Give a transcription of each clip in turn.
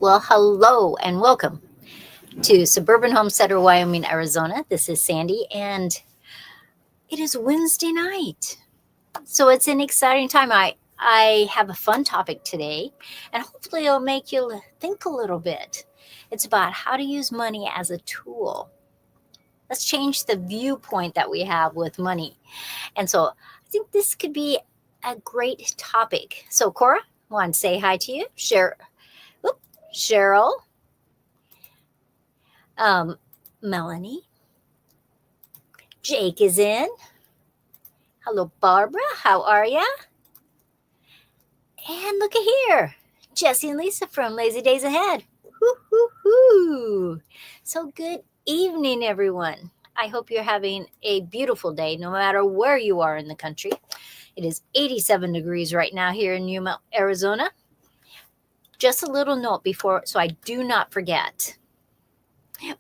Well, hello and welcome to Suburban Homesteader, Wyoming, Arizona. This is Sandi, and it is Wednesday night. So it's an exciting time. I have a fun topic today, and hopefully it'll make you think a little bit. It's about how to use money as a tool. Let's change the viewpoint that we have with money. And so I think this could be a great topic. So, Cora, I want to say hi to you. Cheryl, Melanie, Jake is in. Hello, Barbara. How are ya? And look at here, Jesse and Lisa from Lazy Days Ahead. Woo-hoo-hoo. So good evening, everyone. I hope you're having a beautiful day, no matter where you are in the country. It is 87 degrees right now here in Yuma, Arizona. Just a little note before, so I do not forget.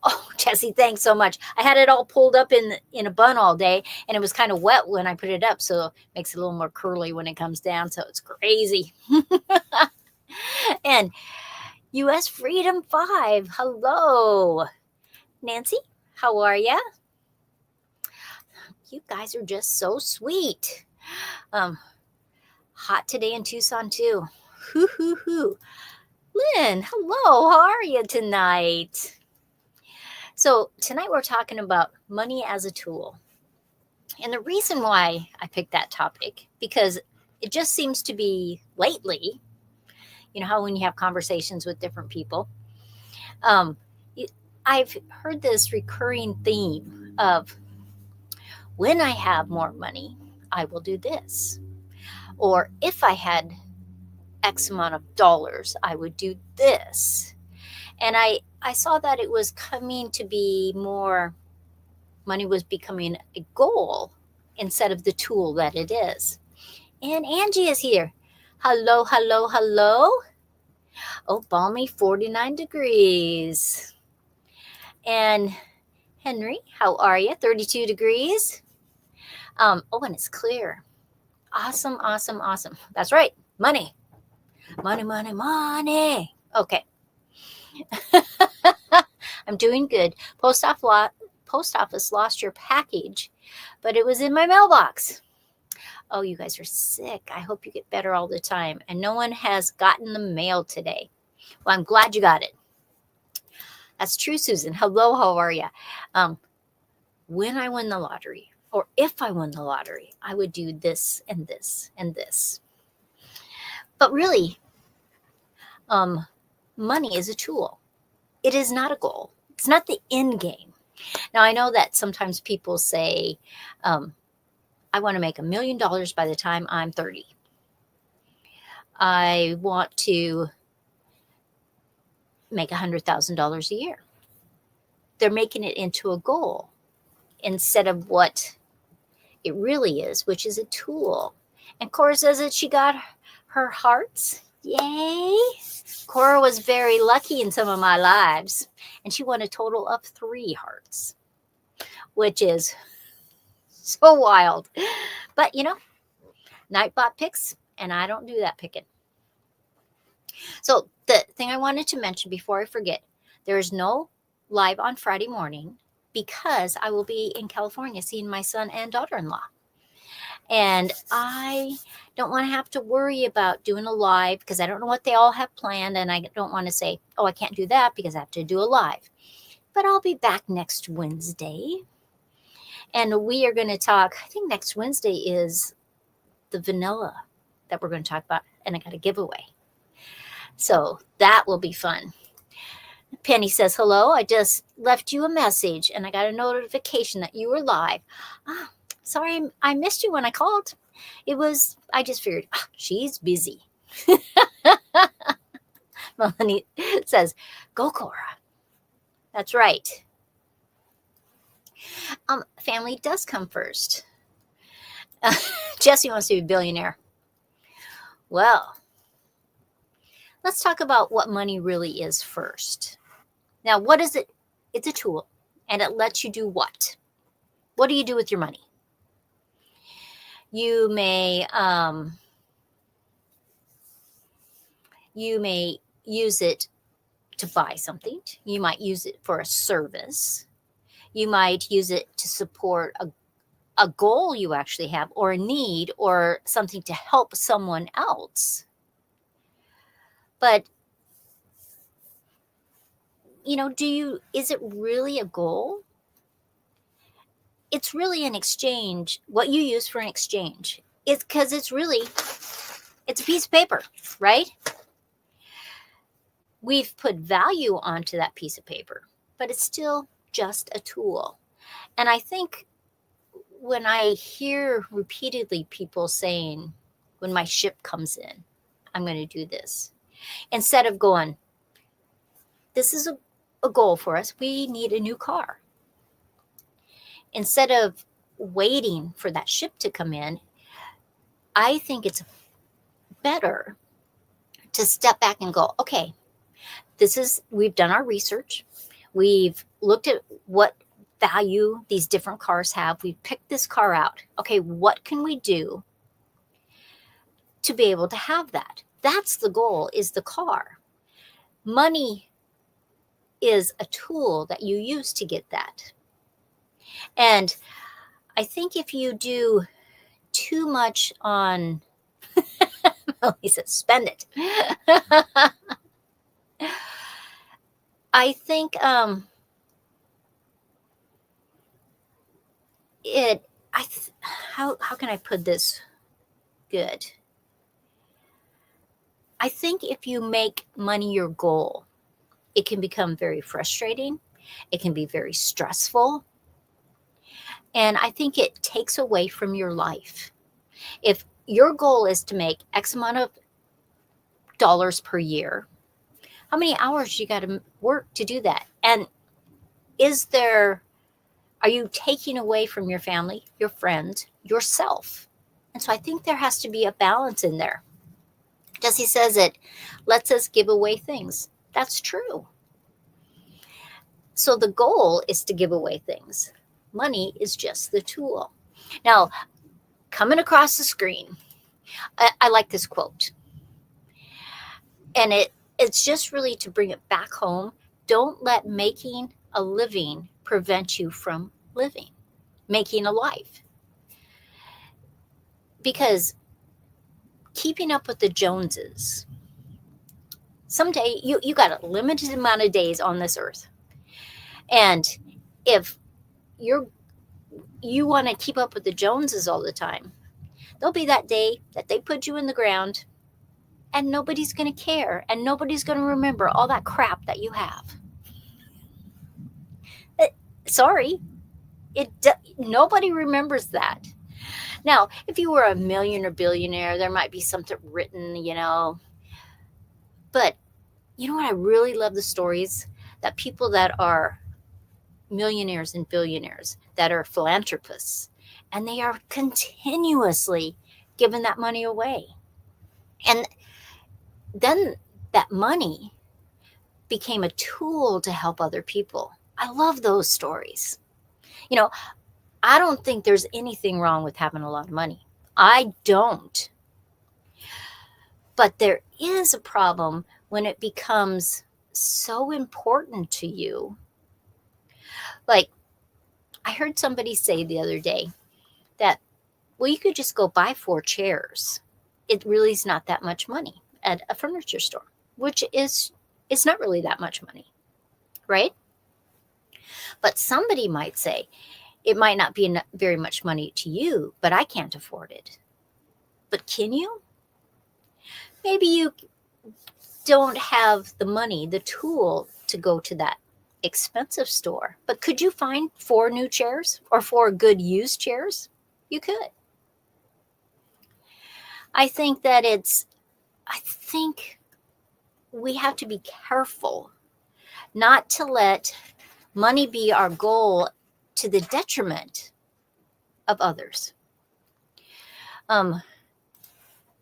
Oh, Jesse, thanks so much. I had it all pulled up in a bun all day, and it was kind of wet when I put it up, so it makes it a little more curly when it comes down, so it's crazy. And U.S. Freedom 5, hello. Nancy, how are ya? You guys are just so sweet. Hot today in Tucson, too. Hoo-hoo-hoo. Lynn, hello. How are you tonight? So tonight we're talking about money as a tool. And the reason why I picked that topic, because it just seems to be lately, you know how when you have conversations with different people, I've heard this recurring theme of when I have more money, I will do this. Or if I had X amount of dollars, I would do this. And I saw that it was coming to be more, money was becoming a goal instead of the tool that it is. And Angie is here. Hello, hello, hello. Oh, balmy 49 degrees. And Henry, how are you? 32 degrees. And it's clear. Awesome, awesome, awesome. That's right. Money. Money, money, money. Okay. I'm doing good. Post office lost your package, but it was in my mailbox. Oh, you guys are sick. I hope you get better all the time. And no one has gotten the mail today. Well, I'm glad you got it. That's true, Susan. Hello, how are you? When I win the lottery, or if I won the lottery, I would do this and this and this. But really, money is a tool. It is not a goal. It's not the end game. Now, I know that sometimes people say, I want to make $1 million by the time I'm 30. I want to make $100,000 a year. They're making it into a goal instead of what it really is, which is a tool. And Cora says that she got her hearts. Yay. Cora was very lucky in some of my lives, and she won a total of 3 hearts, which is so wild. But, Nightbot picks, and I don't do that picking. So the thing I wanted to mention before I forget, there is no live on Friday morning because I will be in California seeing my son and daughter-in-law. And I don't want to have to worry about doing a live because I don't know what they all have planned. And I don't want to say, oh, I can't do that because I have to do a live. But I'll be back next Wednesday. And we are going to talk, I think next Wednesday is the vanilla that we're going to talk about. And I got a giveaway. So that will be fun. Penny says, hello, I just left you a message and I got a notification that you were live. Sorry, I missed you when I called. I just figured, she's busy. Melanie says, go, Cora. That's right. Family does come first. Jesse wants to be a billionaire. Well, let's talk about what money really is first. Now, what is it? It's a tool, and it lets you do what? What do you do with your money? You may use it to buy something. You might use it for a service. You might use it to support a goal you actually have, or a need, or something to help someone else. But, is it really a goal? It's really an exchange, what you use for an exchange. It's because it's a piece of paper, right? We've put value onto that piece of paper, but it's still just a tool. And I think when I hear repeatedly people saying, when my ship comes in, I'm going to do this, instead of going, this is a goal for us, we need a new car. Instead of waiting for that ship to come in, I think it's better to step back and go, okay, we've done our research. We've looked at what value these different cars have. We've picked this car out. Okay, what can we do to be able to have that? That's the goal, is the car. Money is a tool that you use to get that. And I think if you do too much on, well, he said, spend it. I think how can I put this good? I think if you make money your goal, it can become very frustrating. It can be very stressful. And I think it takes away from your life. If your goal is to make X amount of dollars per year, how many hours you got to work to do that? And are you taking away from your family, your friends, yourself? And so I think there has to be a balance in there. Jesse says it lets us give away things. That's true. So the goal is to give away things. Money is just the tool. Now, coming across the screen, I like this quote. And it's just really to bring it back home. Don't let making a living prevent you from living, making a life. Because keeping up with the Joneses, someday you got a limited amount of days on this earth. And if you want to keep up with the Joneses all the time, there'll be that day that they put you in the ground and nobody's going to care, and nobody's going to remember all that crap that you have. Sorry, nobody remembers that. Now, if you were a millionaire or billionaire, there might be something written, But you know what? I really love the stories that people that are millionaires and billionaires, that are philanthropists, and they are continuously giving that money away. And then that money became a tool to help other people. I love those stories. I don't think there's anything wrong with having a lot of money. I don't. But there is a problem when it becomes so important to you. Like, I heard somebody say the other day that, well, you could just go buy 4 chairs. It really is not that much money at a furniture store, which is, it's not really that much money, right? But somebody might say, it might not be very much money to you, but I can't afford it. But can you? Maybe you don't have the money, the tool to go to that expensive store. But could you find 4 new chairs or 4 good used chairs? You could. I think we have to be careful not to let money be our goal to the detriment of others.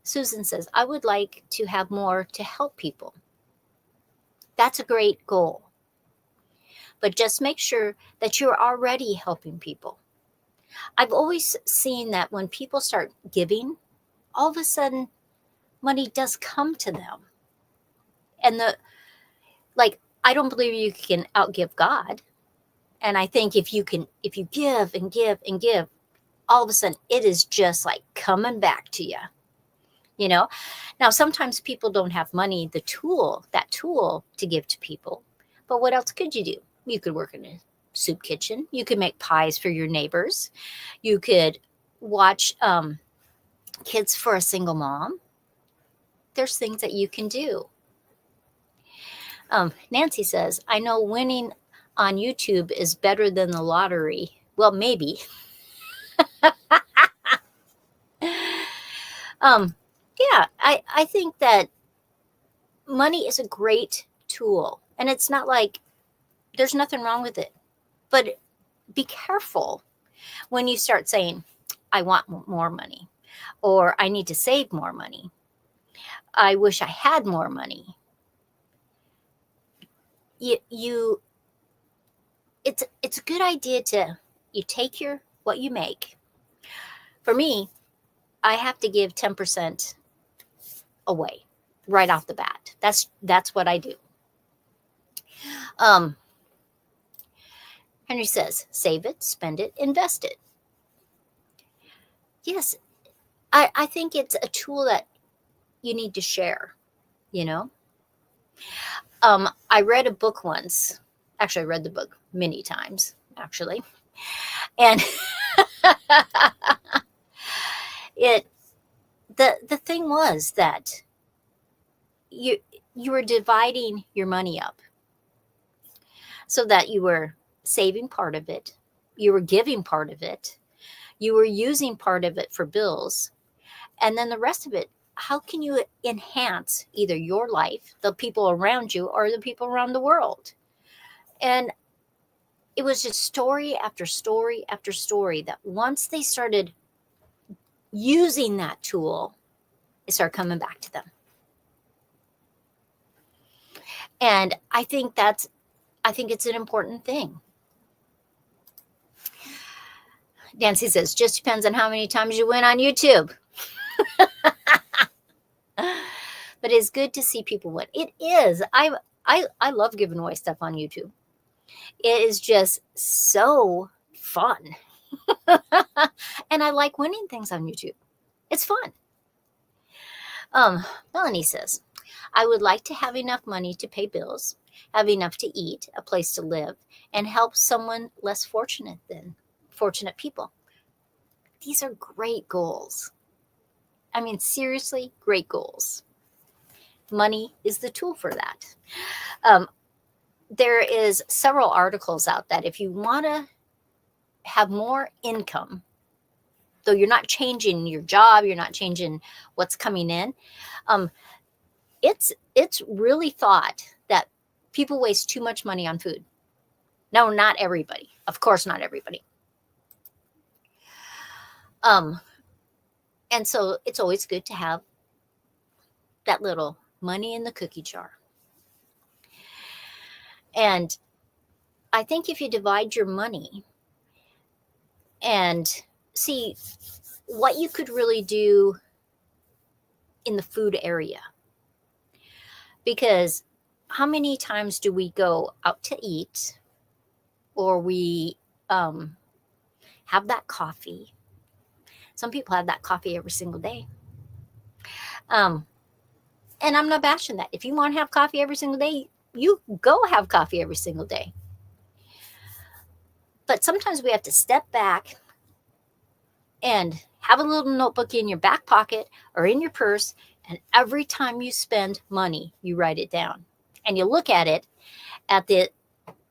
Susan says, I would like to have more to help people. That's a great goal. But just make sure that you're already helping people. I've always seen that when people start giving, all of a sudden money does come to them. And I don't believe you can outgive God. And I think if you give and give and give, all of a sudden it is just like coming back to you. You know, now sometimes people don't have money, that tool to give to people. But what else could you do? You could work in a soup kitchen. You could make pies for your neighbors. You could watch kids for a single mom. There's things that you can do. Nancy says, I know winning on YouTube is better than the lottery. Well, maybe. Yeah, I think that money is a great tool, and it's not like there's nothing wrong with it. But be careful when you start saying, I want more money, or I need to save more money. I wish I had more money. It's a good idea to you take what you make. For me, I have to give 10% away right off the bat. That's what I do. Henry says, save it, spend it, invest it. Yes, I think it's a tool that you need to share, you know. I read a book once. Actually, I read the book many times, actually. And the thing was that you were dividing your money up so that you were saving part of it, you were giving part of it, you were using part of it for bills, and then the rest of it, how can you enhance either your life, the people around you, or the people around the world? And it was just story after story after story that once they started using that tool, it started coming back to them. And I think it's an important thing. Nancy says, just depends on how many times you win on YouTube. But it's good to see people win. It is. I love giving away stuff on YouTube. It is just so fun. And I like winning things on YouTube. It's fun. Melanie says, I would like to have enough money to pay bills, have enough to eat, a place to live, and help someone less fortunate than fortunate people. These are great goals. I mean, seriously, great goals. Money is the tool for that. There is several articles out that if you want to have more income, though you're not changing your job, you're not changing what's coming in, it's really thought that people waste too much money on food. No, not everybody. Of course, not everybody. And so it's always good to have that little money in the cookie jar. And I think if you divide your money and see what you could really do in the food area, because how many times do we go out to eat, or we have that coffee? Some people have that coffee every single day. And I'm not bashing that. If you want to have coffee every single day, you go have coffee every single day. But sometimes we have to step back and have a little notebook in your back pocket or in your purse. And every time you spend money, you write it down. And you look at it at the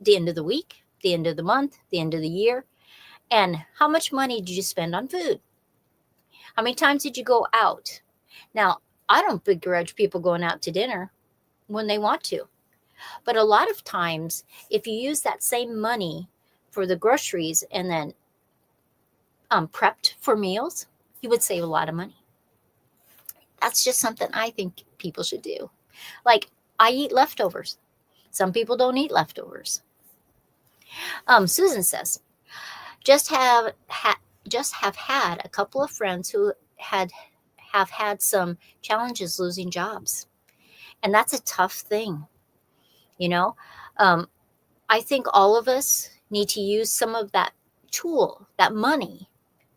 end of the week, the end of the month, the end of the year. And how much money did you spend on food? How many times did you go out? Now, I don't begrudge people going out to dinner when they want to. But a lot of times, if you use that same money for the groceries and then prepped for meals, you would save a lot of money. That's just something I think people should do. Like, I eat leftovers. Some people don't eat leftovers. Susan says, just have had a couple of friends who have had some challenges losing jobs. And that's a tough thing. You know, I think all of us need to use some of that tool, that money,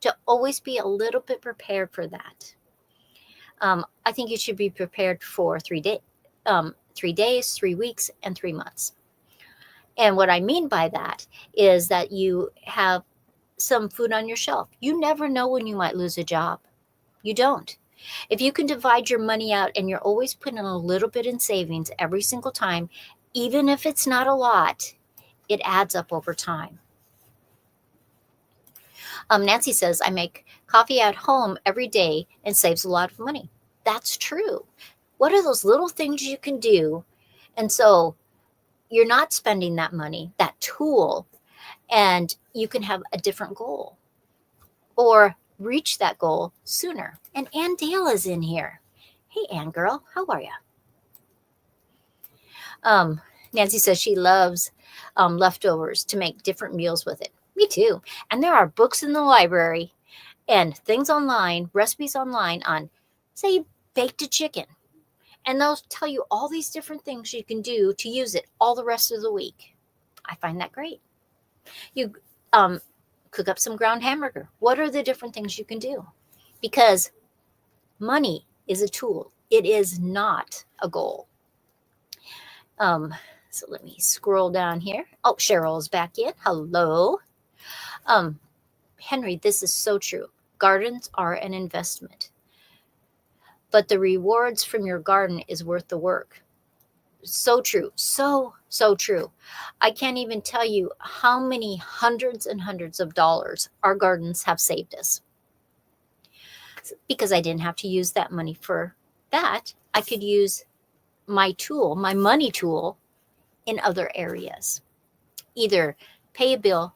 to always be a little bit prepared for that. I think you should be prepared for 3 days, 3 weeks, and 3 months. And what I mean by that is that you have some food on your shelf. You never know when you might lose a job. You don't. If you can divide your money out and you're always putting a little bit in savings every single time, even if it's not a lot, it adds up over time. Nancy says, I make coffee at home every day and saves a lot of money. That's true. What are those little things you can do? And so you're not spending that money, that tool, and you can have a different goal or reach that goal sooner. And Ann Dale is in here. Hey, Ann girl, how are you? Nancy says she loves leftovers to make different meals with it. Me too. And there are books in the library and things online, recipes online on, say, baked a chicken. And they'll tell you all these different things you can do to use it all the rest of the week. I find that great. You cook up some ground hamburger. What are the different things you can do? Because money is a tool. It is not a goal. So let me scroll down here. Oh, Cheryl is back in. Hello. Henry, this is so true. Gardens are an investment, but the rewards from your garden is worth the work. So true. So true. I can't even tell you how many hundreds and hundreds of dollars our gardens have saved us. Because I didn't have to use that money for that. I could use my tool, my money tool, in other areas. Either pay a bill.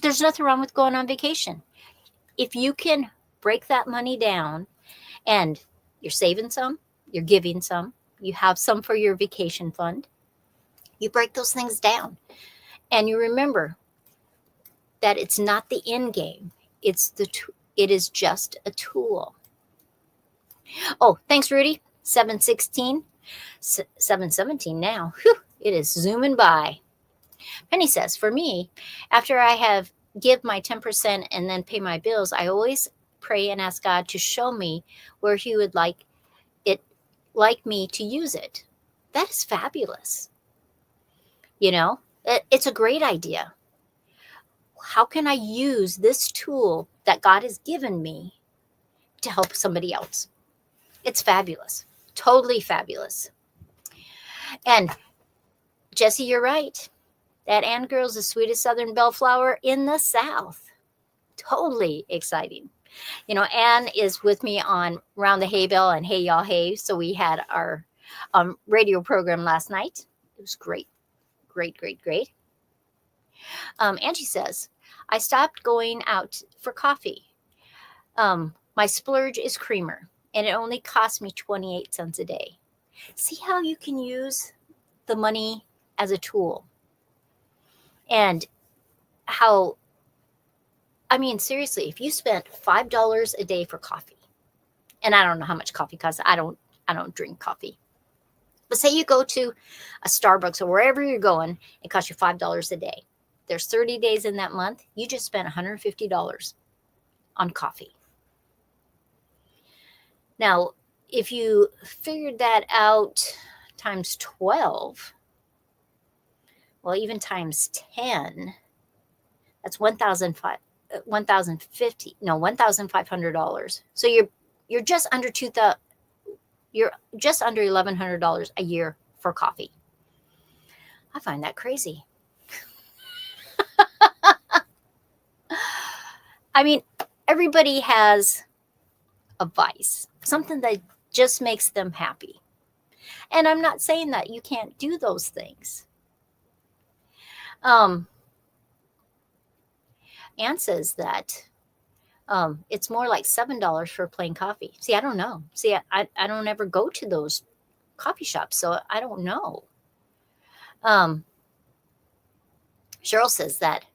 There's nothing wrong with going on vacation. If you can break that money down and you're saving some, you're giving some, you have some for your vacation fund, you break those things down. And you remember that it's not the end game. It is just a tool. Oh, thanks, Rudy. 7:16. 7:17 now. Whew, it is zooming by. Penny says, for me, after I have give my 10% and then pay my bills, I always pray and ask God to show me where he would like me to use it. That is fabulous. You know, it's a great idea. How can I use this tool that God has given me to help somebody else? It's fabulous. Totally fabulous. And Jesse, you're right. That Ann girl's the sweetest Southern bellflower in the South. Totally exciting. You know, Ann is with me on Round the Hay Bell and Hey Y'all Hey. So we had our radio program last night. It was great. Great. Angie says, I stopped going out for coffee. My splurge is creamer, and it only costs me 28 cents a day. See how you can use the money as a tool. And how, I mean, seriously, if you spent $5 a day for coffee, and I don't know how much coffee costs. I don't drink coffee. But say you go to a Starbucks or wherever you're going, it costs you $5 a day. There's 30 days in that month. You just spent $150 on coffee. Now, if you figured that out times 12, well, even times 10, that's $1,500. So you're just under $1,100 a year for coffee. I find that crazy. I mean, everybody has a vice, something that just makes them happy. And I'm not saying that you can't do those things. Anne says that it's more like $7 for plain coffee. See, I don't know. See, I don't ever go to those coffee shops, so I don't know. Cheryl says that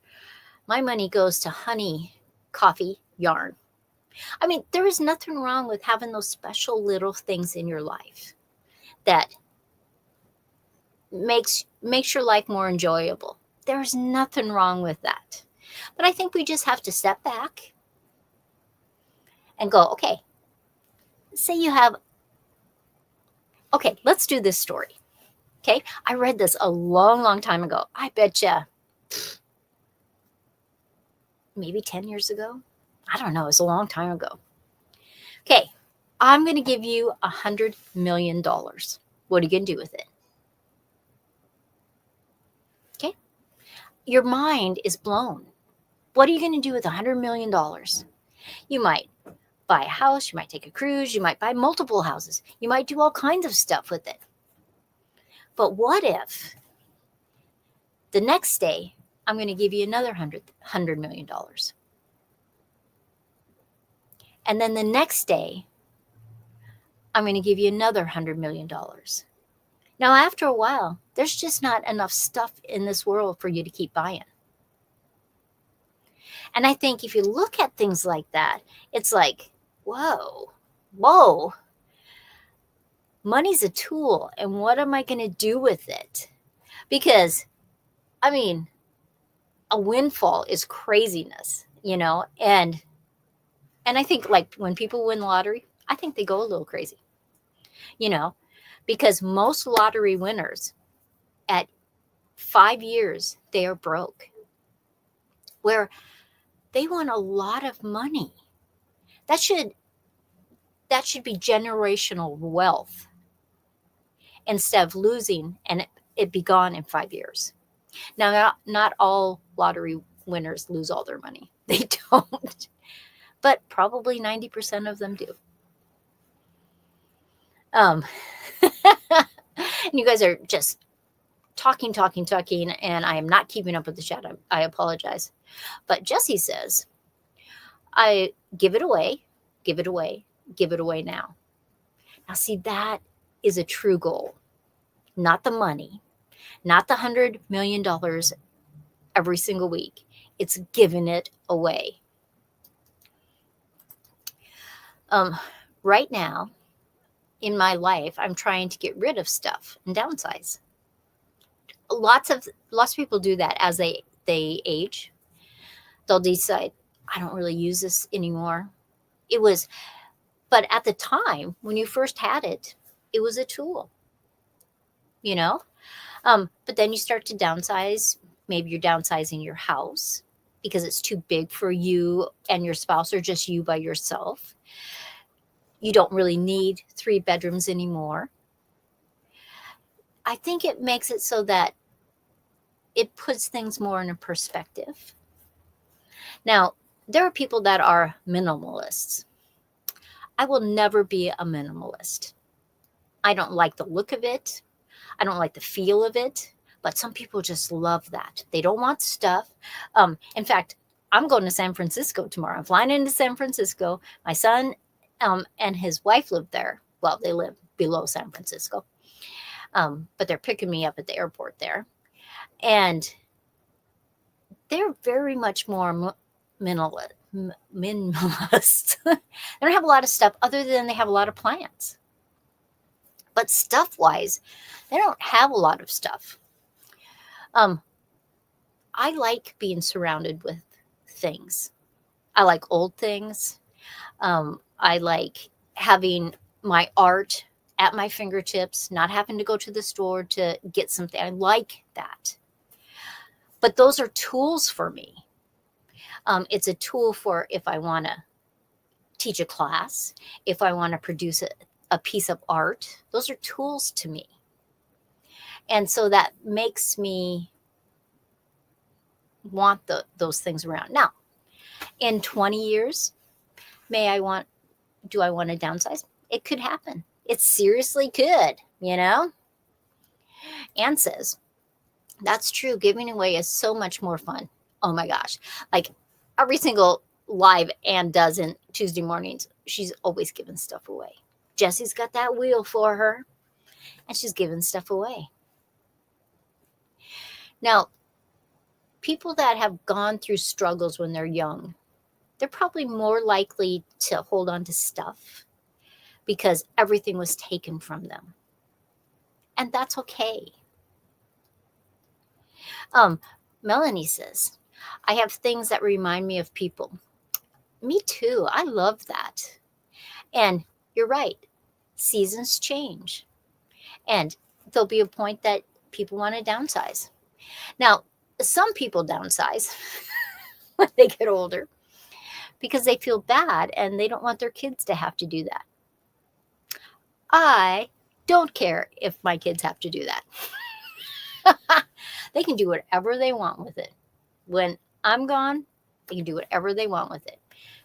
my money goes to honey, coffee, yarn. I mean, there is nothing wrong with having those special little things in your life that makes your life more enjoyable. There's nothing wrong with that. But I think we just have to step back and go, okay, say you have, okay, let's do this story. Okay, I read this a long time ago. I bet you maybe 10 years ago. I don't know. It's a long time ago. Okay, I'm going to give you $100 million. What are you going to do with it? Okay, your mind is blown. What are you going to do with $100 million? You might buy a house, you might take a cruise, you might buy multiple houses, you might do all kinds of stuff with it. But what if the next day I'm going to give you another $100 million? And then the next day I'm going to give you another $100 million. Now, after a while, there's just not enough stuff in this world for you to keep buying. And I think if you look at things like that, it's like, whoa, money's a tool. And what am I going to do with it? Because, I mean, a windfall is craziness, you know? And I think like when people win the lottery, I think they go a little crazy, you know, because most lottery winners at 5 years, they are broke, where they won a lot of money. That should be generational wealth instead of losing and it be gone in 5 years. Now, not all lottery winners lose all their money. They don't. But probably 90% of them do. And you guys are just talking, and I am not keeping up with the chat. I apologize. But Jesse says, I give it away now. Now, see, that is a true goal. Not the money, not the $100 million every single week. It's giving it away. Right now, in my life, I'm trying to get rid of stuff and downsize. Lots of people do that as they age. They'll decide, I don't really use this anymore. But at the time when you first had it, it was a tool, you know? But then you start to downsize. Maybe you're downsizing your house because it's too big for you and your spouse, or just you by yourself. You don't really need 3 bedrooms anymore. I think it makes it so that it puts things more in a perspective. Now, there are people that are minimalists. I will never be a minimalist. I don't like the look of it. I don't like the feel of it. But some people just love that. They don't want stuff. In fact, I'm going to San Francisco tomorrow. I'm flying into San Francisco. My son and his wife live there. Well, they live below San Francisco. But they're picking me up at the airport there. And they're very much more minimalist. They don't have a lot of stuff other than they have a lot of plants. But stuff-wise, they don't have a lot of stuff. I like being surrounded with things. I like old things. I like having my art at my fingertips, not having to go to the store to get something. I like that. But those are tools for me. It's a tool for if I want to teach a class, if I want to produce a piece of art. Those are tools to me. And so that makes me want those things around. Now, in 20 years, do I want to downsize? It could happen. It seriously could, you know? Anne says, that's true. Giving away is so much more fun. Oh my gosh. Like every single live Anne does in Tuesday mornings, she's always giving stuff away. Jesse's got that wheel for her, and she's giving stuff away. Now, people that have gone through struggles when they're young, they're probably more likely to hold on to stuff because everything was taken from them. And that's okay. Melanie says, I have things that remind me of people. Me too. I love that. And you're right. Seasons change. And there'll be a point that people want to downsize. Now, some people downsize when they get older because they feel bad and they don't want their kids to have to do that. I don't care if my kids have to do that. They can do whatever they want with it. When I'm gone, they can do whatever they want with it.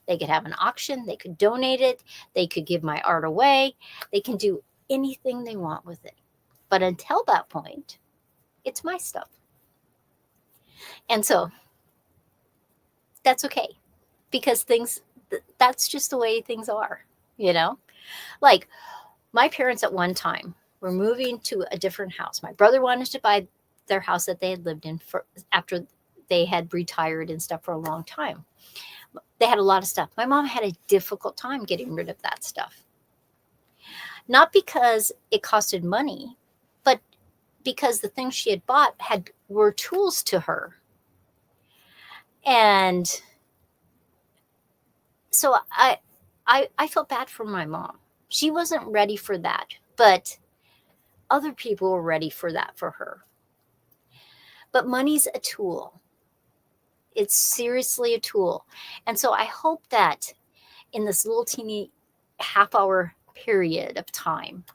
They could have an auction. They could donate it. They could give my art away. They can do anything they want with it. But until that point, it's my stuff. And so that's okay, because that's just the way things are, you know? Like my parents at one time were moving to a different house. My brother wanted to buy their house that they had lived in after they had retired and stuff for a long time. They had a lot of stuff. My mom had a difficult time getting rid of that stuff. Not because it costed money, but because the things she had bought were tools to her. And so I felt bad for my mom. She wasn't ready for that, but other people were ready for that for her. But money's a tool. It's seriously a tool. And so I hope that in this little teeny half-hour period of time,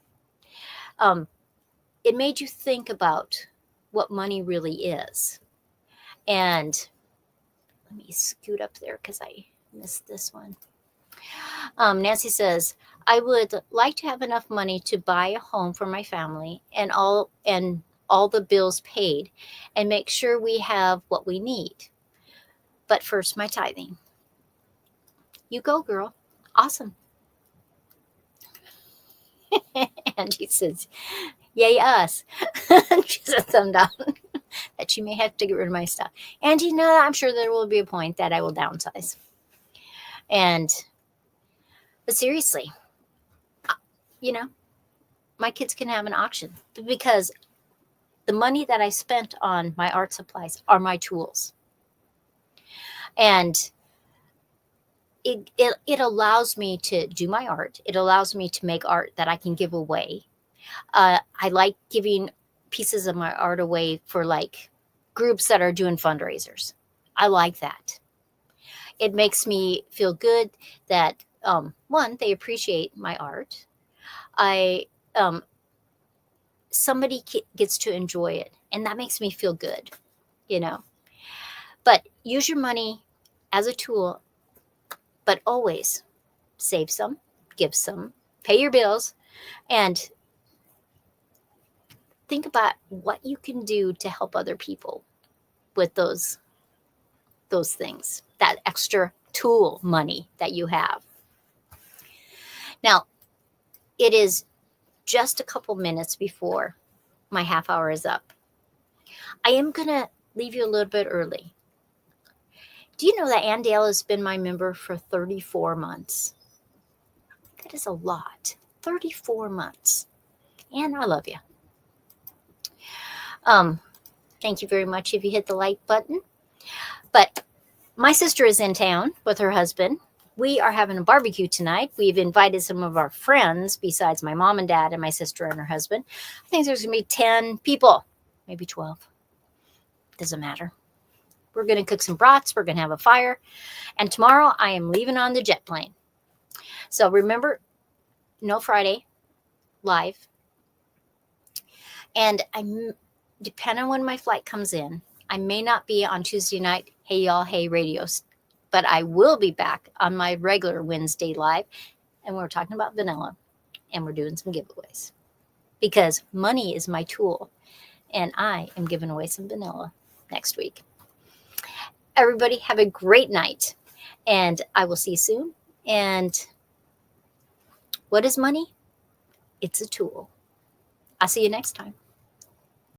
it made you think about what money really is. And let me scoot up there because I missed this one. Nancy says, I would like to have enough money to buy a home for my family and all the bills paid and make sure we have what we need. But first, my tithing. You go, girl. Awesome. And she says, yay, us. She says a thumb down that she may have to get rid of my stuff. And you know, I'm sure there will be a point that I will downsize. But seriously, you know, my kids can have an auction because the money that I spent on my art supplies are my tools. And it allows me to do my art. It allows me to make art that I can give away. I like giving pieces of my art away for like groups that are doing fundraisers. I like that. It makes me feel good that one, they appreciate my art. Somebody gets to enjoy it, and that makes me feel good, you know. But use your money as a tool, but always save some, give some, pay your bills, and think about what you can do to help other people with those things, that extra tool money that you have. Now, it is just a couple minutes before my half hour is up. I am going to leave you a little bit early. Do you know that Ann Dale has been my member for 34 months? That is a lot. 34 months. Ann, I love you. Thank you very much if you hit the like button. But my sister is in town with her husband. We are having a barbecue tonight. We've invited some of our friends besides my mom and dad and my sister and her husband. I think there's going to be 10 people, maybe 12. Doesn't matter. We're going to cook some brats. We're going to have a fire. And tomorrow I am leaving on the jet plane. So remember, no Friday live. And depending on when my flight comes in, I may not be on Tuesday night, Hey Y'all, Hey Radios, but I will be back on my regular Wednesday live. And we're talking about vanilla, and we're doing some giveaways because money is my tool, and I am giving away some vanilla next week. Everybody have a great night, and I will see you soon. And what is money? It's a tool. I'll see you next time.